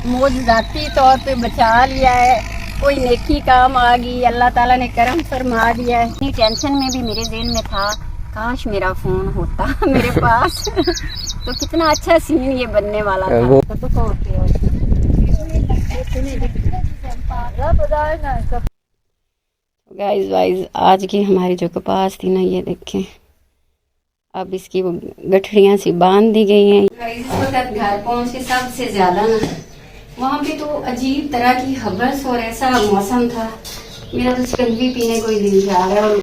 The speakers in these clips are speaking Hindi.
मोजजाती तौर पे बचा लिया है, कोई नेकी काम आ गई, अल्लाह ताला ने करम फरमा दिया है। इतनी टेंशन में भी मेरे दिल में था काश मेरा फोन होता मेरे पास तो कितना अच्छा सीन ये बनने वाला था। गाइस आज की हमारी जो कपास थी ना, ये देखें अब इसकी वो गठड़ियां सी बांध दी गई हैं। इस वक्त घर पहुंचे सबसे ज्यादा ना वहाँ पे तो अजीब तरह की हबस और ऐसा मौसम था, मेरा तो शिकंजी पीने को ही दिल जा रहा है।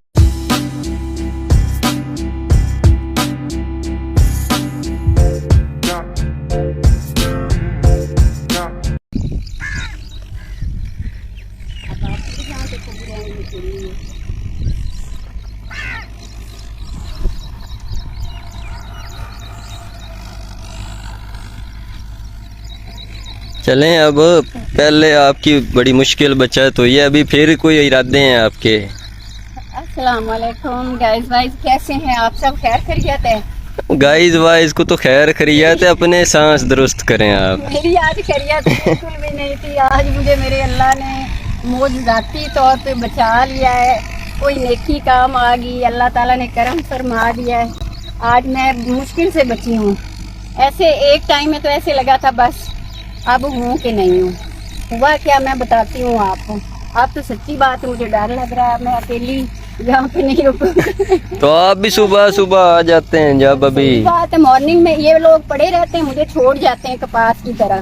चलें अब, पहले आपकी बड़ी मुश्किल बचत हुई है, अभी फिर कोई इरादे हैं आपके? अस्सलाम वालेकुम गाइस वाइस, कैसे हैं आप सब? खैर खैरियत है? गाइस वाइस को तो खैर खैरियत है, अपने सांस दुरुस्त करें आप। मेरी आज खैरियत बिल्कुल भी नहीं थी। आज मुझे मेरे अल्लाह ने मोजजाती तौर पे बचा लिया है, कोई नेकी काम आ गई, अल्लाह ताला ने करम फरमा दिया है। आज मैं मुश्किल से बची हूँ। ऐसे एक टाइम में तो ऐसे लगा था बस अब हूँ कि नहीं हूँ। हुआ क्या मैं बताती हूँ आपको। आप तो सच्ची बात है, मुझे डर लग रहा है, मैं अकेली यहाँ पे नहीं रुकूंगी। तो आप भी सुबह सुबह आ जाते हैं जब अभी बात है मॉर्निंग में ये लोग पड़े रहते हैं, मुझे छोड़ जाते हैं कपास की तरह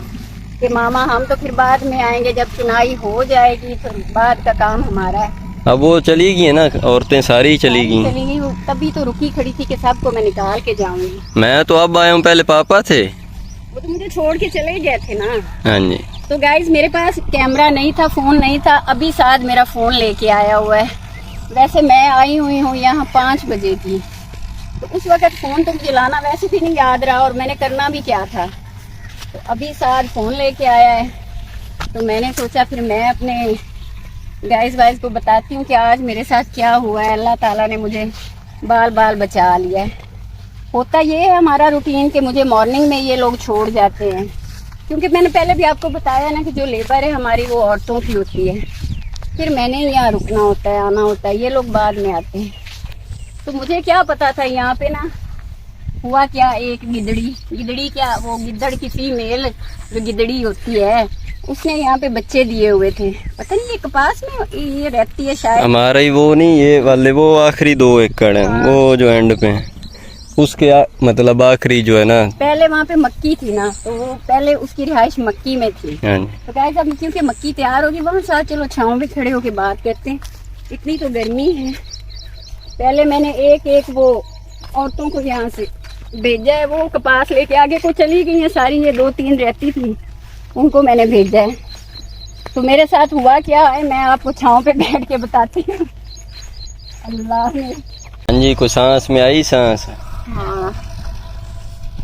कि मामा हम तो फिर बाद में आएंगे, जब चुनाई हो जाएगी तो बाद का काम हमारा है। अब वो चली गई है ना, औरतें सारी चली गई। तभी तो रुकी खड़ी थी कि सबको मैं निकाल के जाऊंगी। मैं तो अब आया हूँ, पहले पापा थे, वो तो मुझे छोड़ के चले गए थे ना। हाँ जी। तो गाइज मेरे पास कैमरा नहीं था, फोन नहीं था, अभी साथ मेरा फोन लेके आया हुआ है। वैसे मैं आई हुई हूँ यहाँ 5 बजे की, तो उस वक्त फोन तो चलाना वैसे भी नहीं याद रहा और मैंने करना भी क्या था। तो अभी साथ फोन लेके आया है, तो मैंने सोचा फिर मैं अपने गाइज वाइज को बताती हूँ कि आज मेरे साथ क्या हुआ है। अल्लाह ताला ने मुझे बाल बाल बचा लिया है। होता ये है हमारा रूटीन कि मुझे मॉर्निंग में ये लोग छोड़ जाते हैं, क्योंकि मैंने पहले भी आपको बताया ना कि जो लेबर है हमारी वो औरतों की होती है, फिर मैंने यहाँ रुकना होता है, आना होता है, ये लोग बाद में आते हैं। तो मुझे क्या पता था यहाँ पे ना हुआ क्या, एक गिदड़ी क्या वो गिद्दड़ की फीमेल जो गिदड़ी होती है उसने यहाँ पे बच्चे दिए हुए थे। पता नहीं ये कपास में ये रहती है शायद। हमारा ही वो नहीं, ये वाले वो आखिरी 2 एकड़ है, वो जो एंड पे है उसके मतलब आखिरी जो है ना, पहले वहाँ पे मक्की थी ना, तो वो पहले उसकी रिहाइश मक्की में थी। तो गाइस अब क्योंकि मक्की तैयार होगी वहाँ साथ चलो छाँव में खड़े होके बात करते हैं। इतनी तो गर्मी है। पहले मैंने एक वो औरतों को यहाँ से भेजा है, वो कपास लेके आगे को चली गई है सारी, ये 2-3 रहती थी उनको मैंने भेजा है। तो मेरे साथ हुआ क्या है मैं आपको छाँव पे बैठ के बताती हूँ। अल्लाह ने हाँ जी, को सांस में आई सांस। हाँ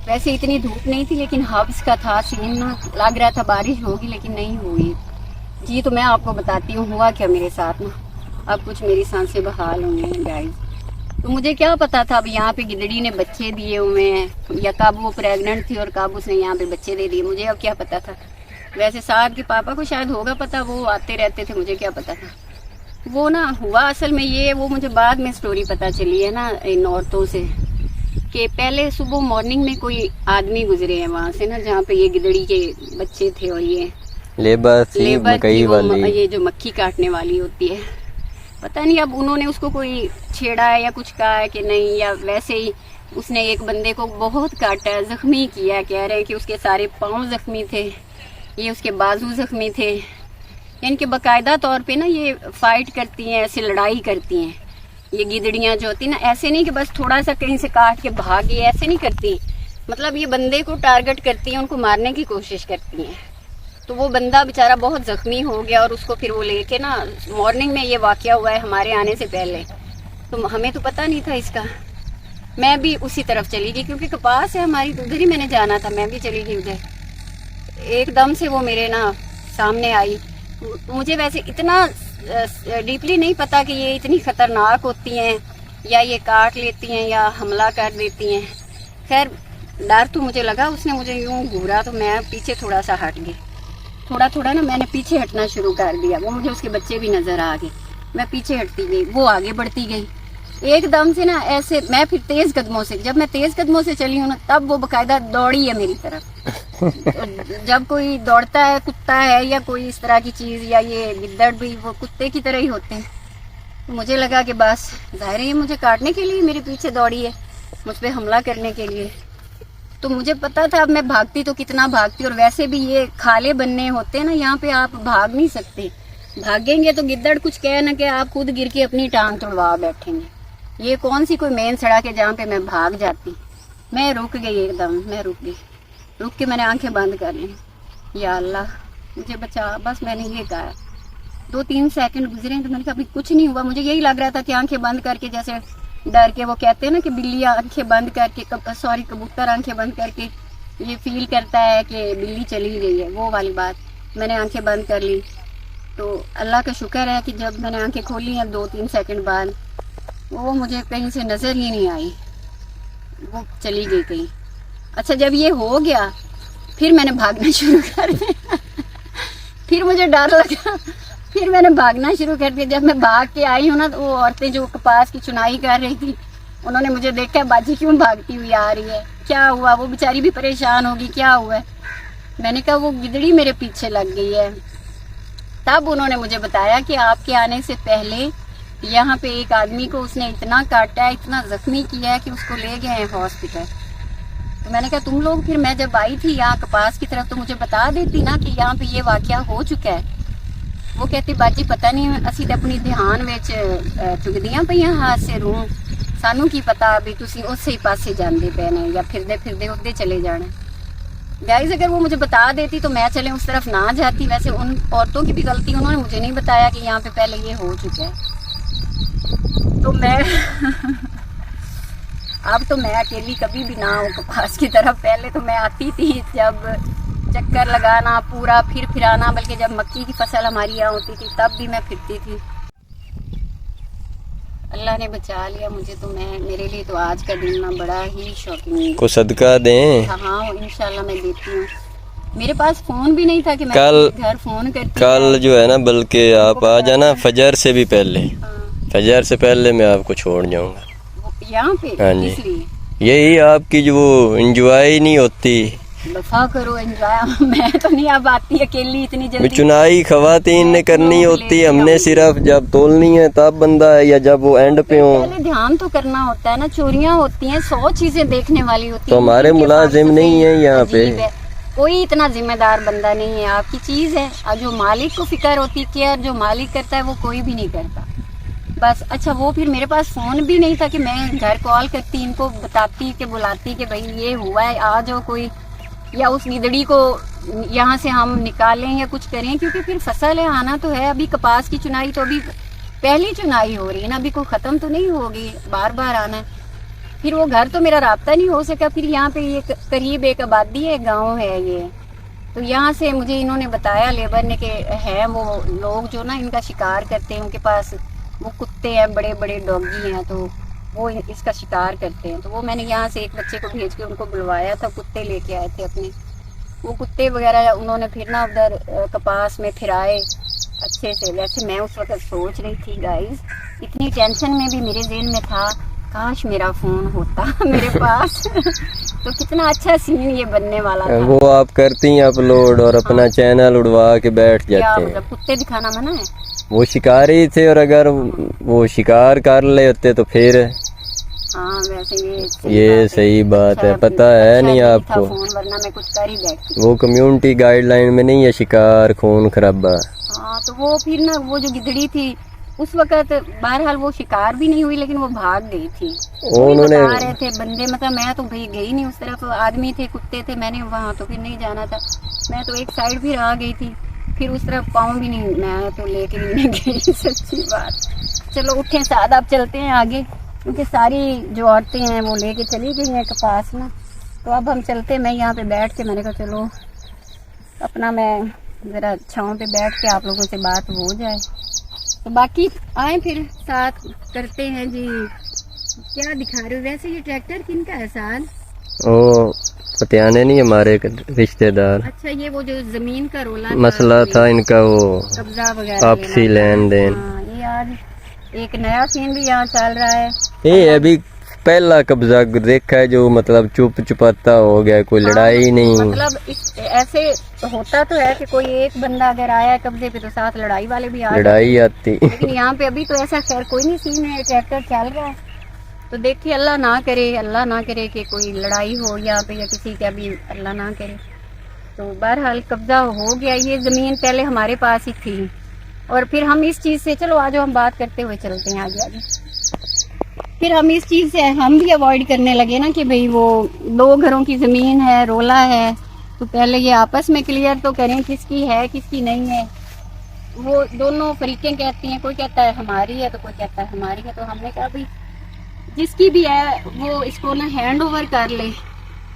वैसे इतनी धूप नहीं थी लेकिन हब्स का था सीन ना, लग रहा था बारिश होगी लेकिन नहीं हुई जी। तो मैं आपको बताती हूँ हुआ क्या मेरे साथ ना। अब कुछ मेरी सांसें बहाल हुई हैं गाइस। तो मुझे क्या पता था अब यहाँ पे गिदड़ी ने बच्चे दिए हुए हैं, या कब वो प्रेग्नेंट थी और कब उसने यहाँ पे बच्चे दे दिए, मुझे अब क्या पता था। वैसे साहब के पापा को शायद होगा पता, वो आते रहते थे, मुझे क्या पता था। वो ना हुआ असल में ये, वो मुझे बाद में स्टोरी पता चली है ना इन औरतों से, कि पहले सुबह मॉर्निंग में कोई आदमी गुजरे हैं वहाँ से ना जहाँ पे ये गिदड़ी के बच्चे थे और ये लेबर थी वाली, ये जो मक्खी काटने वाली होती है। पता नहीं अब उन्होंने उसको कोई छेड़ा है या कुछ कहा है कि नहीं, या वैसे ही उसने एक बंदे को बहुत काटा है, जख्मी किया है। कह रहे हैं कि उसके सारे पाँव जख्मी थे, ये उसके बाजू जख्मी थे। यानी कि बाकायदा तौर पे ना ये फाइट करती हैं, ऐसे लड़ाई करती हैं ये गिदड़ियाँ जो होती ना। ऐसे नहीं कि बस थोड़ा सा कहीं से काट के भाग गई, ऐसे नहीं करती। मतलब ये बंदे को टारगेट करती हैं, उनको मारने की कोशिश करती हैं। तो वो बंदा बेचारा बहुत जख्मी हो गया और उसको फिर वो लेके ना, मॉर्निंग में ये वाकया हुआ है हमारे आने से पहले, तो हमें तो पता नहीं था इसका। मैं भी उसी तरफ चली गई क्योंकि कपास है हमारी, तो उधर ही मैंने जाना था, मैं भी चली गई उधर। एकदम से वो मेरे ना सामने आई। मुझे वैसे इतना डीपली नहीं पता कि ये इतनी खतरनाक होती हैं या ये काट लेती हैं या हमला कर देती हैं। खैर डर तो मुझे लगा, उसने मुझे यूं घूरा तो मैं पीछे थोड़ा सा हट गई। थोड़ा थोड़ा ना मैंने पीछे हटना शुरू कर दिया। वो मुझे उसके बच्चे भी नजर आ गए, मैं पीछे हटती गई, वो आगे बढ़ती गई। एकदम से ना ऐसे मैं फिर तेज कदमों से, जब मैं तेज कदमों से चली हूँ ना, तब वो बकायदा दौड़ी है मेरी तरफ। जब कोई दौड़ता है, कुत्ता है या कोई इस तरह की चीज, या ये गिद्दड़ भी वो कुत्ते की तरह ही होते हैं, तो मुझे लगा कि बस जाहिर है ये मुझे काटने के लिए मेरे पीछे दौड़ी है, मुझ पे हमला करने के लिए। तो मुझे पता था अब मैं भागती तो कितना भागती, और वैसे भी ये खाले बनने होते हैं ना, यहाँ पे आप भाग नहीं सकते। भागेंगे तो गिद्दड़ कुछ कह ना कि आप खुद गिर के अपनी टांग तुड़वा बैठेंगे। ये कौन सी कोई मेन सड़क है जहाँ पे मैं भाग जाती। मैं रुक गई, एकदम मैं रुक गई। रुक के मैंने आंखें बंद कर ली, या अल्लाह मुझे बचा। बस मैंने ये कहा। 2-3 सेकंड गुजरे तो मैंने कहा अभी कुछ नहीं हुआ। मुझे यही लग रहा था कि आंखें बंद करके, जैसे डर के वो कहते हैं ना कि बिल्ली आंखें बंद करके, कबूतर आंखें बंद करके ये फील करता है कि बिल्ली चली गई है, वो वाली बात। मैंने आंखें बंद कर ली। तो अल्लाह का शुक्र है कि जब मैंने आंखें खोली हैं 2-3 सेकंड बाद, वो मुझे कहीं से नजर ही नहीं आई, वो चली गई कहीं। अच्छा, जब ये हो गया फिर मैंने भागना शुरू कर दिया। फिर मुझे डर लगा, फिर मैंने भागना शुरू कर दिया। जब मैं भाग के आई हूँ ना, तो वो औरतें जो कपास की चुनाई कर रही थी, उन्होंने मुझे देखा, बाजी क्यों भागती हुई आ रही है, क्या हुआ? वो बेचारी भी परेशान होगी, क्या हुआ है? मैंने कहा वो गिदड़ी मेरे पीछे लग गई है। तब उन्होंने मुझे बताया कि आपके आने से पहले यहाँ पे एक आदमी को उसने इतना काटा है, इतना जख्मी किया है कि उसको ले गए हैं हॉस्पिटल। तो मैंने कहा तुम लोग, फिर मैं जब आई थी यहाँ कपास की तरफ, तो मुझे बता देती ना कि यहाँ पे ये वाकया हो चुका है। वो कहती बाजी पता नहीं, असी तो अपनी ध्यान विच चुकदियां पईयां हादसे रू, सानू की पता भी तुसी उसे ही पासे जांदे पे ने या फिरदे फिरदे उधर चले जाना। गाइस अगर वो मुझे बता देती तो मैं चले उस तरफ ना जाती। वैसे उन औरतों की भी गलती, उन्होंने मुझे नहीं बताया कि यहाँ पे पहले ये हो चुका है। तो मैं अब तो मैं अकेली कभी भी ना हूँ कपास की तरफ। पहले तो मैं आती थी जब चक्कर लगाना पूरा फिर आना, बल्कि जब मक्की की फसल हमारी यहाँ होती थी तब भी मैं फिरती थी। अल्लाह ने बचा लिया मुझे। तो मैं, मेरे लिए तो आज का दिन ना बड़ा ही शॉकिंग। को सदका दें। हाँ इंशाल्लाह मैं देती हूँ। मेरे पास फोन भी नहीं था कि मैं घर फोन करती। कल जो है ना, बल्कि आप आ जाना फजर से भी पहले। फजर से पहले मैं आपको छोड़ जाऊंगा यहाँ पे। हाँ जी, यही आपकी जो वो एंजॉय नहीं होती। दफा करो एंजॉय। मैं तो नहीं अब आती अकेली इतनी जल्दी। चुनाई खवातीन ने करनी होती, हमने सिर्फ जब तोलनी है तब बंदा है, या जब वो एंड पे हो। पहले ध्यान तो करना होता है ना, चोरियां होती हैं, 100 चीजें देखने वाली होती तो हमारे मुलाजिम नहीं है यहाँ पे। कोई इतना जिम्मेदार बंदा नहीं है, आपकी चीज है। और जो मालिक को फिक्र होती, केयर जो मालिक करता है वो कोई भी नहीं करता। बस अच्छा, वो फिर मेरे पास फोन भी नहीं था कि मैं घर कॉल करती, इनको बताती कि बुलाती कि भाई ये हुआ है, आ जाओ कोई, या उस गिदड़ी को यहाँ से हम निकालें या कुछ करें। क्योंकि फिर फसल है, आना तो है। अभी कपास की चुनाई तो अभी पहली चुनाई हो रही है ना, अभी कोई खत्म तो नहीं होगी, बार बार आना है। फिर वो घर तो मेरा राब्ता नहीं हो सका। फिर यहाँ पे ये करीब एक आबादी है, गाँव है ये, तो यहाँ से मुझे इन्होंने बताया लेबर ने कि है वो लोग जो ना इनका शिकार करते हैं, उनके पास वो कुत्ते हैं, बड़े बड़े डॉगी हैं, तो वो इसका शिकार करते हैं। तो वो मैंने यहाँ से एक बच्चे को भेज के उनको बुलवाया था, कुत्ते लेके आए थे अपने। वो कुत्ते वगैरह उन्होंने फिर ना उधर कपास में फिराए अच्छे से। वैसे मैं उस वक्त सोच रही थी गाइस, इतनी टेंशन में भी मेरे दिल में था काश मेरा फोन होता मेरे पास तो कितना अच्छा सीन ये बनने वाला था। वो आप करती हैं अपलोड और अपना चैनल उड़वा के बैठ जाते हैं। मतलब कुत्ते दिखाना मना है? वो शिकारी थे, और अगर वो शिकार कर ले होते तो फिर हाँ वैसे ये सही बात है। पता है नहीं आपको, फोन वरना मैं कुछ कर ही बैठती। वो कम्युनिटी गाइडलाइन में नहीं है शिकार खून खराबा। हाँ तो वो फिर ना वो जो गिदड़ी थी उस वक्त बहरहाल वो शिकार भी नहीं हुई, लेकिन वो भाग गई थी। उन्होंने बता रहे थे बंदे, मतलब मैं तो भाई गई नहीं उस तरफ, आदमी थे कुत्ते थे, मैंने वहाँ तो फिर नहीं जाना था। मैं तो एक साइड भी आ गई थी, फिर उस तरफ पाँव भी नहीं, मैं तो लेके नहीं गई सच्ची बात। चलो उठे साथ, अब चलते हैं आगे, क्योंकि सारी जो औरतें हैं वो लेके चली गई हैं कपास में। तो अब हम चलते, मैं यहाँ पे बैठ के मैंने कहा चलो अपना मैं जरा छाँव पे बैठ के आप लोगों से बात हो जाए। तो बाकी आए फिर साथ करते हैं जी। क्या दिखा रहे हो वैसे? ये ट्रैक्टर किनका है साथ? ओ पतियाने नहीं हमारे रिश्तेदार। अच्छा, ये वो जो जमीन का रोला मसला था इनका, वो कब्जा वगैरह आपसी लेन देन। ये आज एक नया सीन भी यहाँ चल रहा है। ये अभी पहला कब्जा देखा है जो मतलब चुप चुपाता हो गया, कोई लड़ाई नहीं। मतलब ऐसे होता तो है कि कोई एक बंदा अगर आया है कब्जे पे तो साथ लड़ाई वाले भी आ लड़ाई आती, लेकिन यहाँ पे अभी तो ऐसा खैर कोई नहीं सीन है, ट्रैक्टर चल रहा है। तो देखिए अल्लाह ना करे कि कोई लड़ाई हो यहाँ पे या किसी का भी, अल्लाह ना करे। तो बहरहाल कब्जा हो गया। ये जमीन पहले हमारे पास ही थी और फिर हम इस चीज से, चलो आज हम बात करते हुए चलते हैं आगे आगे। फिर हम इस चीज से हम भी अवॉइड करने लगे ना कि भाई वो 2 घरों की जमीन है, रोला है, तो पहले ये आपस में क्लियर तो करें किसकी है किसकी नहीं है। वो दोनों फरीकें कहती हैं, कोई कहता है हमारी है तो कोई कहता है हमारी है। तो हमने कहा भाई जिसकी भी है वो इसको ना हैंड ओवर कर ले,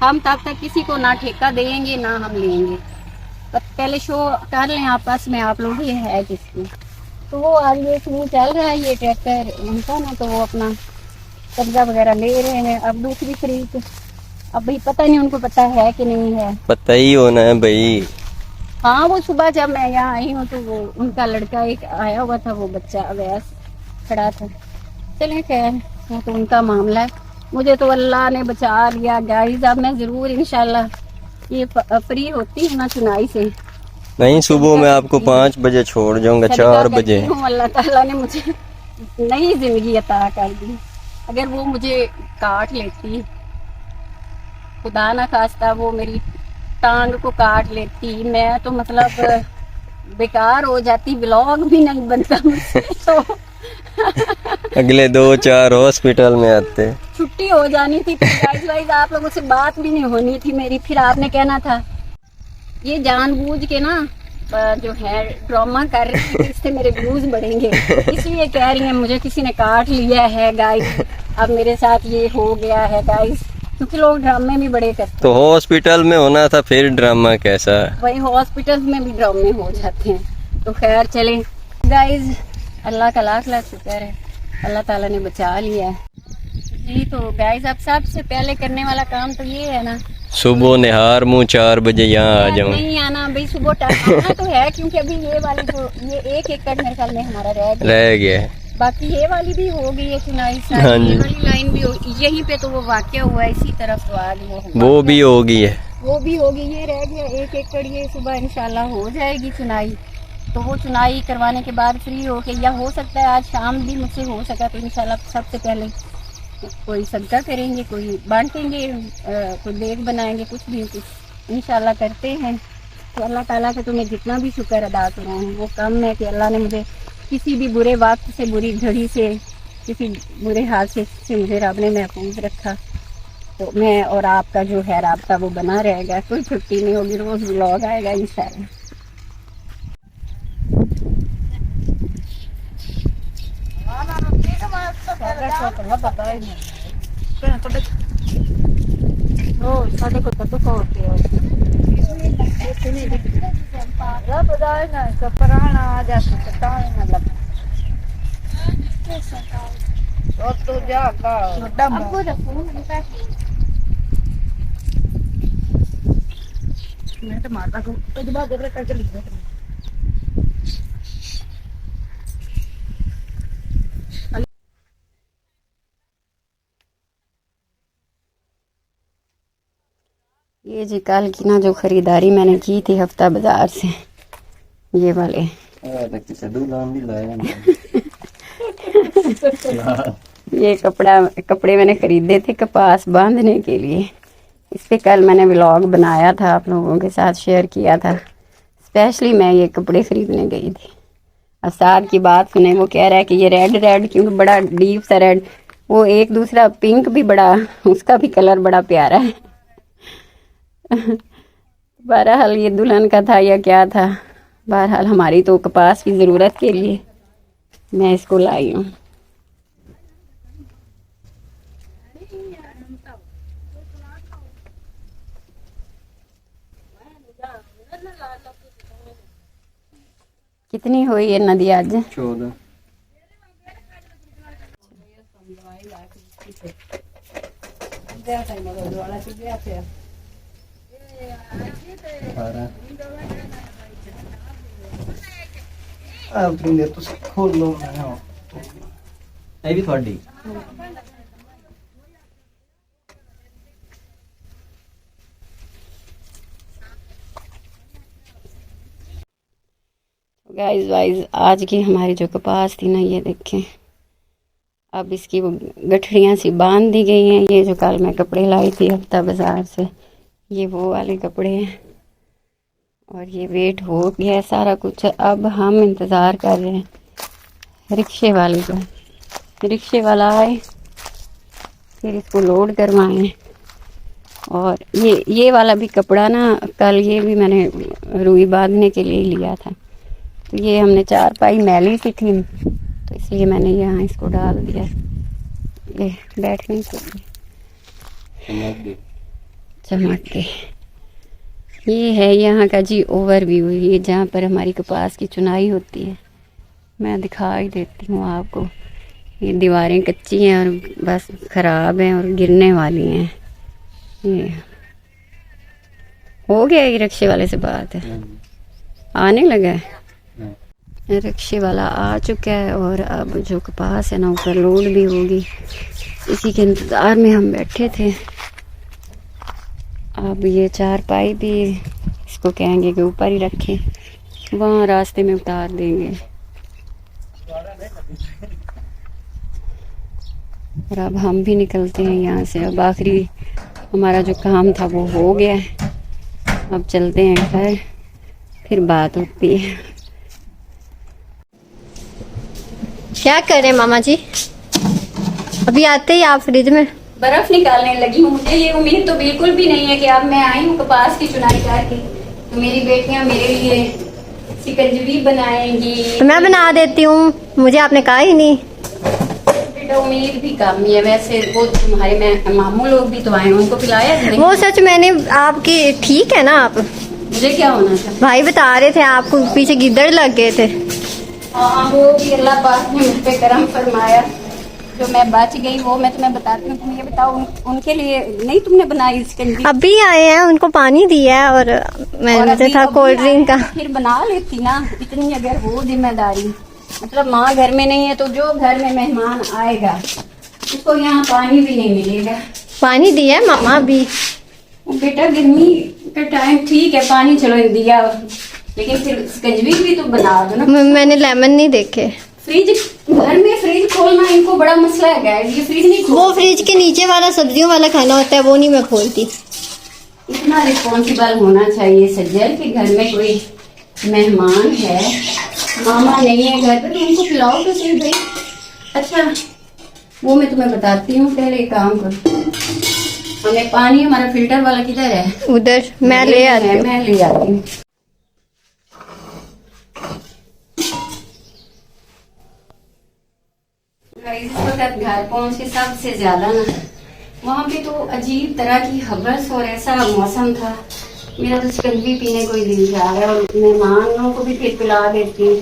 हम तब तक किसी को ना ठेका देंगे ना हम लेंगे, पर पहले शो कर लें आपस में आप लोग ये है किसकी। तो वो आज ये सीन चल रहा है, ये ट्रैक्टर उनका ना, तो वो अपना कब्जा वगैरह ले रहे हैं। अब दूसरी फरीक, अब भाई पता नहीं उनको पता है कि नहीं है, पता ही होना है भाई। हाँ वो सुबह जब मैं यहाँ आई हूँ तो वो उनका लड़का एक आया हुआ था, वो बच्चा अवैस खड़ा था। चले खैर वो तो उनका मामला है, मुझे तो अल्लाह ने बचा लिया गाइस। अब मैं जरूर इंशाल्लाह ये फ्री होती हूँ ना चुनाई से, नहीं सुबह मैं आपको 5 बजे छोड़ जाऊंगा, 4 बजे। अल्लाह ताला ने मुझे नई जिंदगी अता कर दी। अगर वो मुझे काट लेती, खुदा ना खास्ता वो मेरी टांग को काट लेती, मैं तो मतलब बेकार हो जाती, व्लॉग भी नहीं बनता मुझसे तो अगले 2-4 हॉस्पिटल में आते, छुट्टी हो जानी थी। गाइस वाइज आप लोगों से बात भी नहीं होनी थी मेरी, फिर आपने कहना था ये जानबूझ के ना जो है ड्रामा कर रही है, इससे मेरे व्यूज बढ़ेंगे, इसलिए कह रही है मुझे किसी ने काट लिया है गाइस, अब मेरे साथ ये हो गया है गाइस, क्योंकि लोग ड्रामे भी बड़े करते हैं। तो हॉस्पिटल में होना था, फिर ड्रामा कैसा? वही हॉस्पिटल में भी ड्रामे हो जाते हैं। तो खैर चलें गाइस, अल्लाह का लाख लाख शुक्र है, अल्लाह ताला ने बचा लिया है जी। तो गाइस अब सबसे पहले करने वाला काम तो ये है ना, सुबह निहार मुँह 4 बजे यहाँ आ जाऊँ। नहीं आना भाई, सुबह टाइम आना तो है, क्योंकि अभी ये वाली जो ये 1 एकड़ मेरे ख्याल में हमारा रह गया है। बाकी ये वाली भी हो गई है चुनाई, हाँ जी। ये वाली लाइन भी यहीं पे तो वो वाकया हुआ है, इसी तरफ तो आज वो भी होगी है, वो भी होगी। ये रह गया 1 एकड़, ये सुबह इंशाल्लाह हो जाएगी चुनाई। तो वो चुनाई करवाने के बाद फ्री होके, या हो सकता है आज शाम भी मुझसे हो सका तो इंशाल्लाह सबसे पहले कोई सदका करेंगे, कोई बांटेंगे, कोई बेग बनाएंगे, कुछ भी कुछ इंशाल्लाह करते हैं। तो अल्लाह ताला का तो मैं जितना भी शुक्र अदा कर रहा हूँ वो कम है कि अल्लाह ने मुझे किसी भी बुरे वक्त से, बुरी घड़ी से, किसी बुरे हादसे से मुझे रब ने महफूज रखा। तो मैं और आपका जो है राब्ता वो बना रहेगा, कोई छुट्टी नहीं होगी, रोज व्लॉग आएगा इंशाल्लाह। ਸਾਡੇ ਕੋਲ ਤਾਂ ਤੋਂ ਹੋਤੇ ਹੋ ਲੱਭ ਦਾ ਨਾ ਕਪਰਾਣਾ ਆ ਜਾ ਸਕਤਾ ਹੈ ਮਤਲਬ तो जागा आपको तो फोन मिलता है, मैं तो मारता हूं तो बाद देख कर चली गई। ये जी कल की ना जो खरीदारी मैंने की थी हफ्ता बाजार से, ये वाले ये कपड़े मैंने खरीदे थे कपास बांधने के लिए। इस पे कल मैंने व्लॉग बनाया था, आप लोगों के साथ शेयर किया था। स्पेशली मैं ये कपड़े खरीदने गई थी। असाद की बात सुने, वो कह रहा है कि ये रेड क्योंकि बड़ा डीप सा रेड, वो एक दूसरा पिंक भी बड़ा, उसका भी कलर बड़ा प्यारा है। बहरहाल ये दुल्हन का था या क्या था, बहरहाल हमारी तो कपास की ज़रूरत के लिए मैं इसको लाई हूँ। कितनी हुई है नदी आज? 14। अब फिर तो खोल लो ना ਇਹ ਵੀ ਤੁਹਾਡੀ गाइस वाइज आज की हमारी जो कपास थी ना, ये देखें अब इसकी वो गठड़ियाँ सी बांध दी गई हैं। ये जो कल मैं कपड़े लाई थी हफ्ता बाजार से, ये वो वाले कपड़े हैं और ये वेट हो गया है सारा कुछ। अब हम इंतज़ार कर रहे हैं रिक्शे वाले का, रिक्शे वाला आए फिर इसको लोड करवाएं। और ये वाला भी कपड़ा ना, कल ये भी मैंने रुई बांधने के लिए लिया था, तो ये हमने चारपाई मैली सी थी तो इसलिए मैंने यहाँ इसको डाल दिया। ये बैठने के लिए चमक के। ये है यहाँ का जी ओवरव्यू, ये जहाँ पर हमारी कपास की चुनाई होती है। मैं दिखा ही देती हूँ आपको। ये दीवारें कच्ची हैं और बस ख़राब हैं और गिरने वाली हैं। ये हो गया, ये रिक्शे वाले से बात है, आने लगा है। रिक्शे वाला आ चुका है और अब जो कपास है ना ऊपर लोड भी होगी, इसी के इंतज़ार में हम बैठे थे। अब ये चारपाई भी इसको कहेंगे कि ऊपर ही रखें, वहाँ रास्ते में उतार देंगे। और अब हम भी निकलते हैं यहाँ से। अब आखिरी हमारा जो काम था वो हो गया है, अब चलते हैं घर, फिर बात होती है। क्या कर रहे हैं मामा जी? अभी आते ही आप फ्रिज में बर्फ निकालने लगी हूँ। मुझे ये उम्मीद तो बिल्कुल भी नहीं है कि अब मैं आई हूँ कपास की चुनाई करके तो मेरी बेटियाँ मेरे लिए शिकंजवी बनाएंगी। तो मैं बना देती हूँ, मुझे आपने कहा ही नहीं। बेटा उम्मीद भी कम ही है। वैसे वो तुम्हारे मामू लोग भी तो आए, उनको पिलाया नहीं। वो सच मैंने आपकी, ठीक है ना आप? मुझे क्या होना था? भाई बता रहे थे आपको पीछे गिद्दड़ लग गए थे। हाँ, वो भी अल्लाह पाक ने मुझ पे करम फरमाया, जो मैं बच गई वो मैं तुम्हें बताती हूँ। तुम ये बताओ उनके लिए नहीं तुमने बनाई शिकंजी? अभी आए हैं, उनको पानी दिया है और मैंने था कोल्ड ड्रिंक का। फिर बना लेती ना, इतनी अगर हो जिम्मेदारी। मतलब माँ घर में नहीं है तो जो घर में मेहमान आएगा उसको यहाँ पानी भी नहीं मिलेगा। पानी दिया है मामा भी। बेटा गर्मी का टाइम ठीक है, पानी चलो दिया, लेकिन फिर शिकंजवी भी तो बना दो ना। मैंने लेमन नहीं देखे। फ्रिज, घर में फ्रिज खोलना इनको बड़ा मसला है गाइस। ये फ्रिज नहीं वो फ्रिज के नीचे वाला सब्जियों वाला खाना होता है, वो नहीं मैं खोलती। इतना रिस्पॉन्सिबल होना चाहिए सज्जल कि घर में कोई मेहमान है, मामा नहीं है घर पे, तो उनको खिलाओ तो सही भाई। अच्छा वो मैं तुम्हें बताती हूँ, पहले एक काम करो, हमें पानी हमारा फिल्टर वाला किधर है? उधर मैं ले आती हूँ। मैं ले आती हूँ। इस वक्त घर पहुंचे सबसे ज्यादा ना, वहाँ पे तो अजीब तरह की हबस और ऐसा मौसम था, मेरा तो शिकंजी पीने को ही दिल जा रहा है और मेहमानों को भी फिर पिला देती हूँ।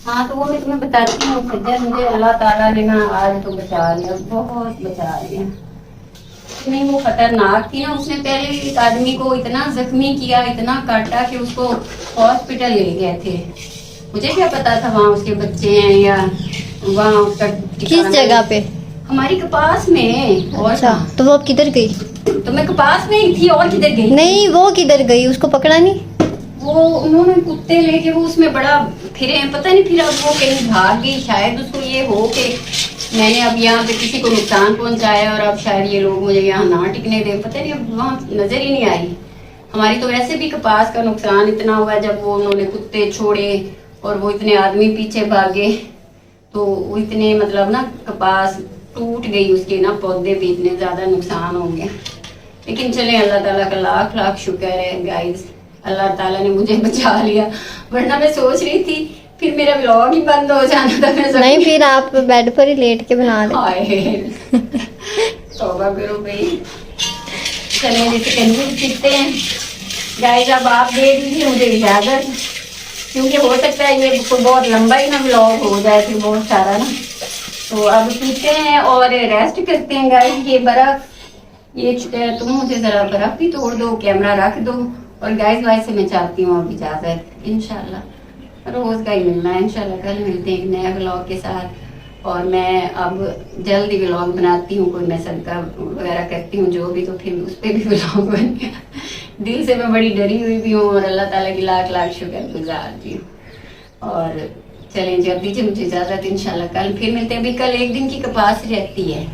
हाँ तो वो मैं तुम्हें बताती हूँ सज्जन, मुझे अल्लाह ताला ने ना आज तो बचा लिया, बहुत बचा लिया। नहीं वो खतरनाक थी ना, उसने पहले एक आदमी को इतना जख्मी किया, इतना काटा कि उसको हॉस्पिटल ले गए थे। मुझे क्या पता था वहाँ उसके बच्चे हैं या वहाँ उसका किस जगह पे? हमारी कपास में। और अच्छा तो वो अब किधर गई? तो मैं कपास में ही थी, और किधर गई? नहीं वो किधर गई, उसको पकड़ा नहीं? वो उन्होंने कुत्ते लेके वो उसमें बड़ा फिरे, पता नहीं, फिर अब वो कहीं भाग गई। शायद उसको ये हो कि मैंने अब यहाँ पे किसी को नुकसान पहुंचाया और अब शायद ये लोग मुझे यहाँ ना टिकने दे, पता नहीं, अब वहाँ नजर ही नहीं आई। हमारी तो वैसे भी कपास का नुकसान इतना हुआ जब वो उन्होंने कुत्ते छोड़े और वो इतने आदमी पीछे भागे, तो वो इतने मतलब ना कपास टूट गई उसके ना, पौधे भी इतने ज्यादा नुकसान हो गए। लेकिन चले अल्लाह ताला का लाख लाख शुक्र है गाइस, अल्लाह ताला ने मुझे बचा लिया, वरना मैं सोच रही थी फिर मेरा व्लॉग ही बंद हो जाना था। मैं नहीं फिर आप बेड पर ही लेट के बना दे। तौबा करो भाई। चले जैसे कंजूस पीते हैं गाइस। अब आप दे दीजिए मुझे इजाजत, क्योंकि हो सकता है ये बहुत लंबा ही ना व्लॉग हो जाए फिर बहुत सारा ना। तो अब पीते हैं और रेस्ट करते हैं गाइस। ये बर्फ ये तुम मुझे जरा बर्फ भी तोड़ दो, कैमरा रख दो, और गाइस भाई से मैं चाहती हूँ अब इजाजत, इंशाल्लाह रोज का ही मिलना है। इंशाल्लाह कल मिलते हैं एक नए व्लॉग के साथ। और मैं अब जल्दी व्लॉग बनाती हूँ, कोई मैं सदका वगैरह करती हूँ जो भी, तो फिर उस पर भी व्लॉग बन गया। दिल से मैं बड़ी डरी हुई भी हूँ और अल्लाह ताला की लाख लाख शुक्रगुजार भी हूँ। और चलें जी, अब दीजिए मुझे इजाजत, इंशाल्लाह कल फिर मिलते हैं। अभी कल एक दिन की कपास रहती है,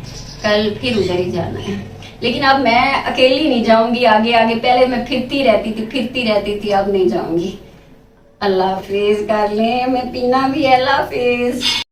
कल फिर उधर ही जाना है, लेकिन अब मैं अकेली नहीं जाऊंगी, आगे आगे। पहले मैं फिरती रहती थी, अब नहीं जाऊंगी। अल्लाह हाफिज, कर लें, मैं पीना भी है, अल्लाह हाफिज।